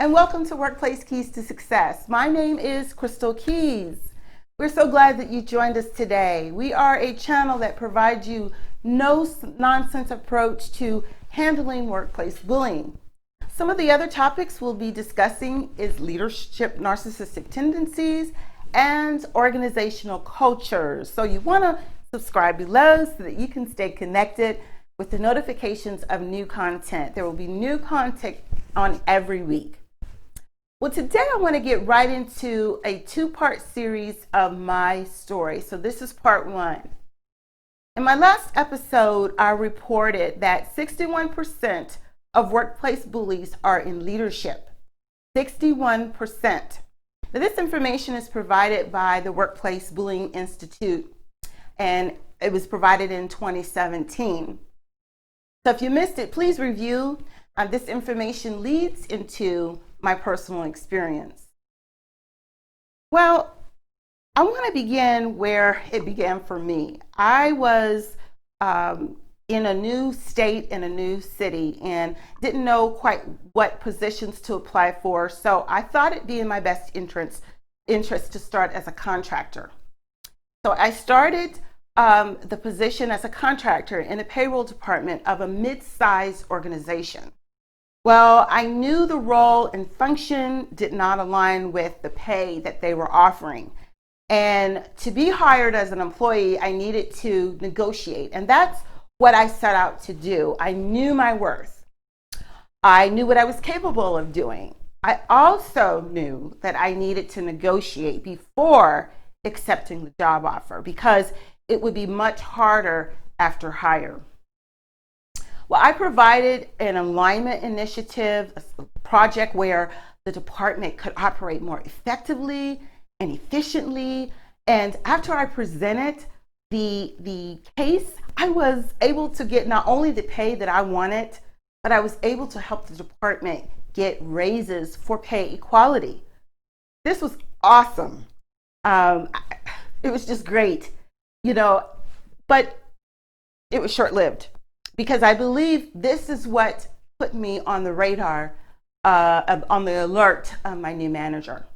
and welcome to Workplace Keys to Success. My name is Crystal Keys. We're so glad that you joined us today. We are a channel that provides you no nonsense approach to handling workplace bullying. Some of the other topics we'll be discussing is leadership narcissistic tendencies and organizational cultures. So you want to subscribe below so that you can stay connected with the notifications of new content. There will be new content on every week. Well, today I want to get right into a two-part series of my story. So this is part one. In my last episode, I reported that 61% of workplace bullies are in leadership. 61%. Now, this information is provided by the Workplace Bullying Institute, and it was provided in 2017. So if you missed it, please review. This information leads into my personal experience. Well, I want to begin where it began for me. I was in a new state, in a new city, and didn't know quite what positions to apply for. So I thought it'd be in my best interest to start as a contractor. So I started the position as a contractor in a payroll department of a mid-sized organization. Well, I knew the role and function did not align with the pay that they were offering. And to be hired as an employee, I needed to negotiate. And that's what I set out to do. I knew my worth. I knew what I was capable of doing. I also knew that I needed to negotiate before accepting the job offer because it would be much harder after hire. Well, I provided an alignment initiative, a project where the department could operate more effectively and efficiently. And after I presented the case, I was able to get not only the pay that I wanted, but I was able to help the department get raises for pay equality. This was awesome. It was just great, but it was short-lived. Because I believe this is what put me on the radar, on the alert of my new manager.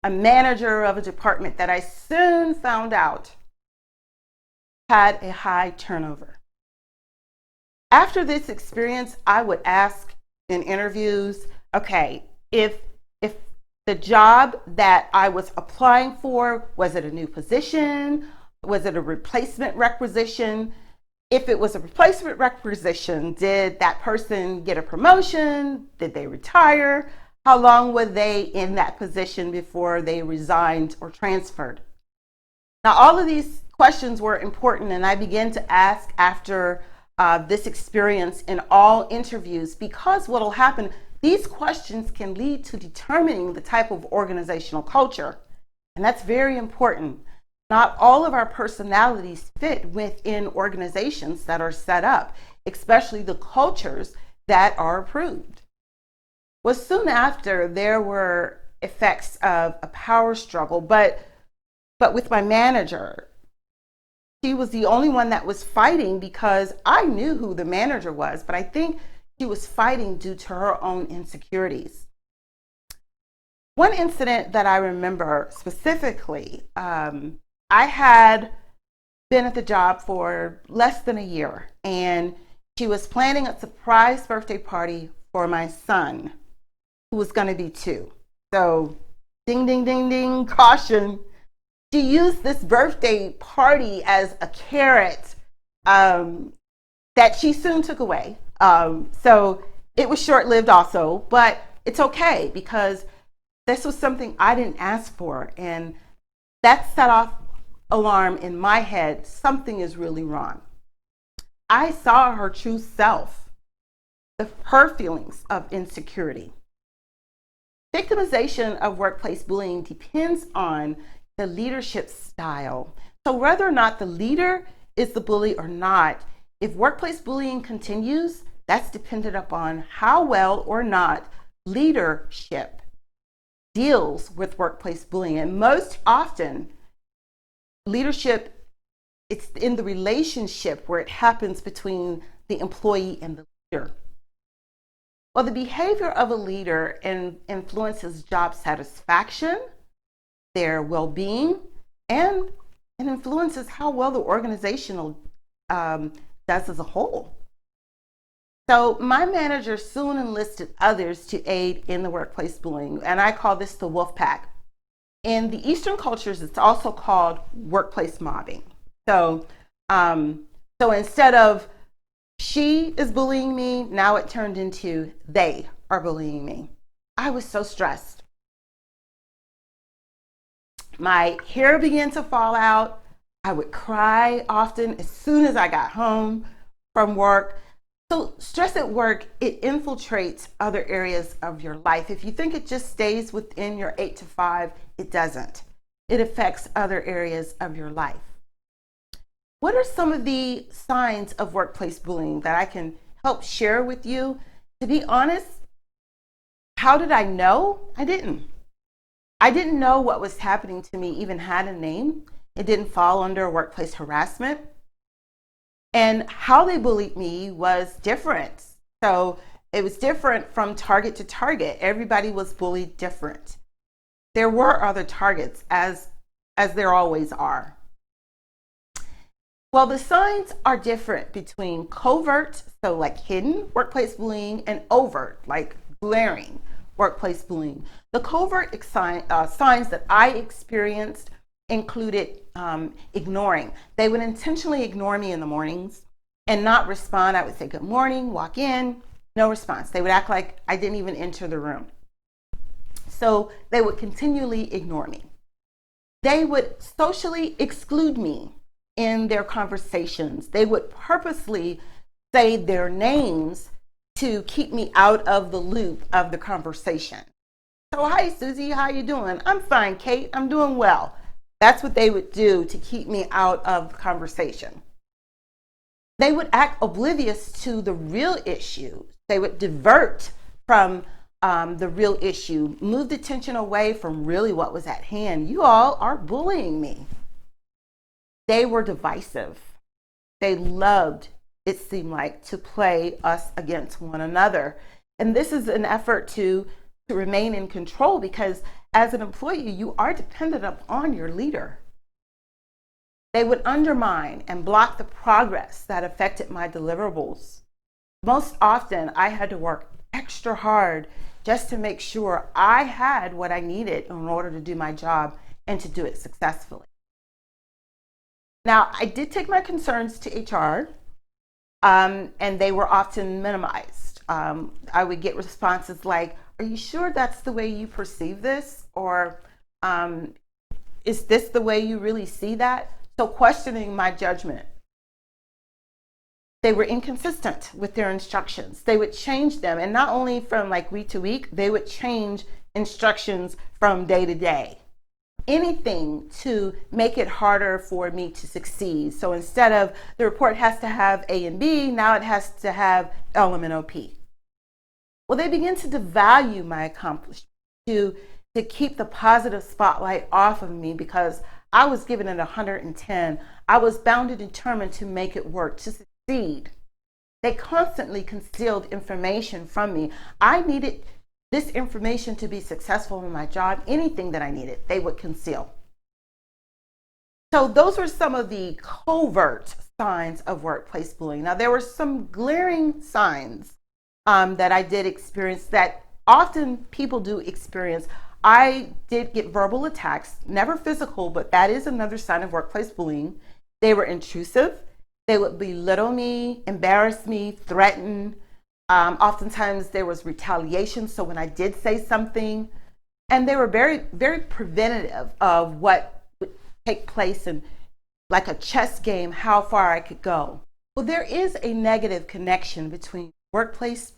A manager of a department that I soon found out had a high turnover. After this experience, I would ask in interviews, okay, if the job that I was applying for, was it a new position? Was it a replacement requisition? If it was a replacement requisition, did that person get a promotion? Did they retire? How long were they in that position before they resigned or transferred? Now, all of these questions were important, and I began to ask after this experience in all interviews, because what will happen, these questions can lead to determining the type of organizational culture, and that's very important. Not all of our personalities fit within organizations that are set up, especially the cultures that are approved. Well, soon after, there were effects of a power struggle, but with my manager. She was the only one that was fighting because I knew who the manager was, but I think she was fighting due to her own insecurities. One incident that I remember specifically, I had been at the job for less than a year, and she was planning a surprise birthday party for my son, who was going to be 2. So, ding, ding, ding, ding, caution. She used this birthday party as a carrot that she soon took away. So it was short-lived also, but it's okay because this was something I didn't ask for, and that set off alarm in my head. Something is really wrong. I saw her true self, her feelings of insecurity. Victimization of workplace bullying depends on the leadership style. So whether or not the leader is the bully or not, if workplace bullying continues, that's dependent upon how well or not leadership deals with workplace bullying. And most often, leadership, it's in the relationship where it happens between the employee and the leader. Well, the behavior of a leader influences job satisfaction, their well-being, and it influences how well the organizational does as a whole. So my manager soon enlisted others to aid in the workplace bullying, and I call this the wolf pack. In the Eastern cultures, it's also called workplace mobbing. So, so instead of she is bullying me, now it turned into they are bullying me. I was so stressed. My hair began to fall out. I would cry often as soon as I got home from work. So stress at work, it infiltrates other areas of your life. If you think it just stays within your 8 to 5, it doesn't. It affects other areas of your life. What are some of the signs of workplace bullying that I can help share with you? To be honest, how did I know? I didn't. I didn't know what was happening to me even had a name. It didn't fall under workplace harassment. And how they bullied me was different. So it was different from target to target. Everybody was bullied different. There were other targets, as there always are. Well, the signs are different between covert, so like hidden workplace bullying, and overt, like glaring workplace bullying. The covert signs that I experienced included ignoring. They would intentionally ignore me in the mornings and not respond. I would say good morning, walk in, no response. They would act like I didn't even enter the room. So they would continually ignore me. They would socially exclude me in their conversations. They would purposely say their names to keep me out of the loop of the conversation. So, hi, Susie, how you doing? I'm fine, Kate, I'm doing well. That's what they would do to keep me out of the conversation. They would act oblivious to the real issue. They would divert from the real issue, move the attention away from really what was at hand. You all are bullying me. They were divisive. They loved, it seemed like, to play us against one another. And this is an effort to remain in control, because as an employee, you are dependent upon your leader. They would undermine and block the progress that affected my deliverables. Most often, I had to work extra hard just to make sure I had what I needed in order to do my job and to do it successfully. Now, I did take my concerns to HR, and they were often minimized. I would get responses like, are you sure that's the way you perceive this? Or is this the way you really see that? So questioning my judgment. They were inconsistent with their instructions. They would change them, and not only from like week to week, they would change instructions from day to day. Anything to make it harder for me to succeed. So instead of the report has to have A and B, now it has to have element OP. Well, they begin to devalue my accomplishments, to keep the positive spotlight off of me, because I was given it 110. I was bound and determined to make it work, to succeed. They constantly concealed information from me. I needed this information to be successful in my job. Anything that I needed, they would conceal. So those were some of the covert signs of workplace bullying. Now, there were some glaring signs that I did experience, that often people do experience. I did get verbal attacks, never physical, but that is another sign of workplace bullying. They were intrusive. They would belittle me, embarrass me, threaten. Oftentimes there was retaliation. So when I did say something, and they were very, very preventative of what would take place, in like a chess game, how far I could go. Well, there is a negative connection between workplace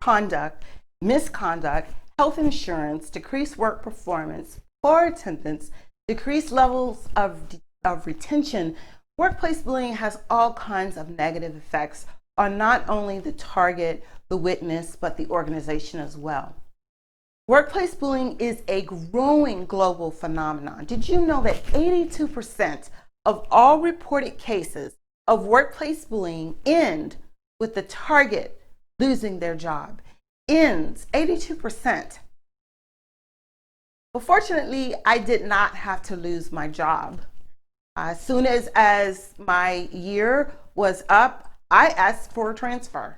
conduct, misconduct, health insurance, decreased work performance, poor attendance, decreased levels of retention. Workplace bullying has all kinds of negative effects on not only the target, the witness, but the organization as well. Workplace bullying is a growing global phenomenon. Did you know that 82% of all reported cases of workplace bullying end with the target losing their job? ends, 82%. But fortunately, I did not have to lose my job. As soon as my year was up, I asked for a transfer.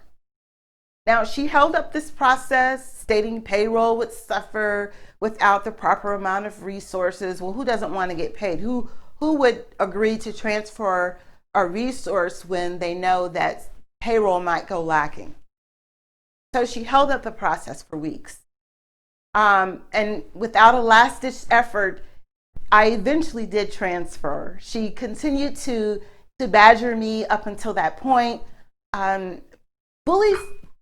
Now, she held up this process, stating payroll would suffer without the proper amount of resources. Well, who doesn't want to get paid? Who would agree to transfer a resource when they know that payroll might go lacking? So she held up the process for weeks. And without a last-ditch effort, I eventually did transfer. She continued to badger me up until that point.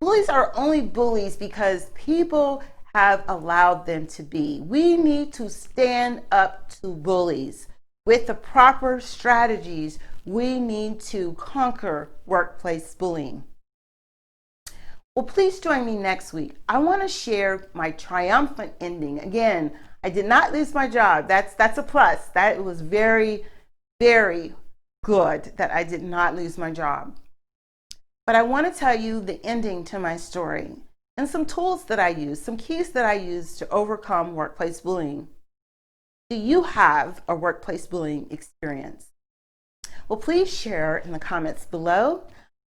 Bullies are only bullies because people have allowed them to be. We need to stand up to bullies. With the proper strategies, we need to conquer workplace bullying. Well, please join me next week. I want to share my triumphant ending. Again, I did not lose my job. That's a plus. That was very, very good that I did not lose my job. But I want to tell you the ending to my story and some tools that I use, some keys that I use to overcome workplace bullying. Do you have a workplace bullying experience? Well, please share in the comments below.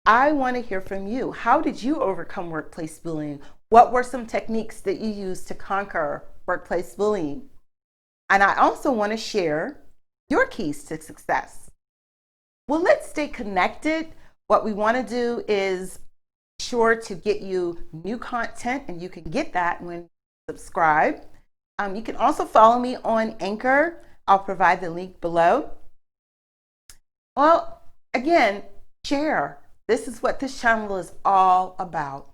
I want to hear from you. How did you overcome workplace bullying? What were some techniques that you used to conquer workplace bullying? And I also want to share your keys to success. Well, let's stay connected. What we want to do is sure to get you new content, and you can get that when you subscribe. You can also follow me on Anchor. I'll provide the link below. Well, again, share. This is what this channel is all about.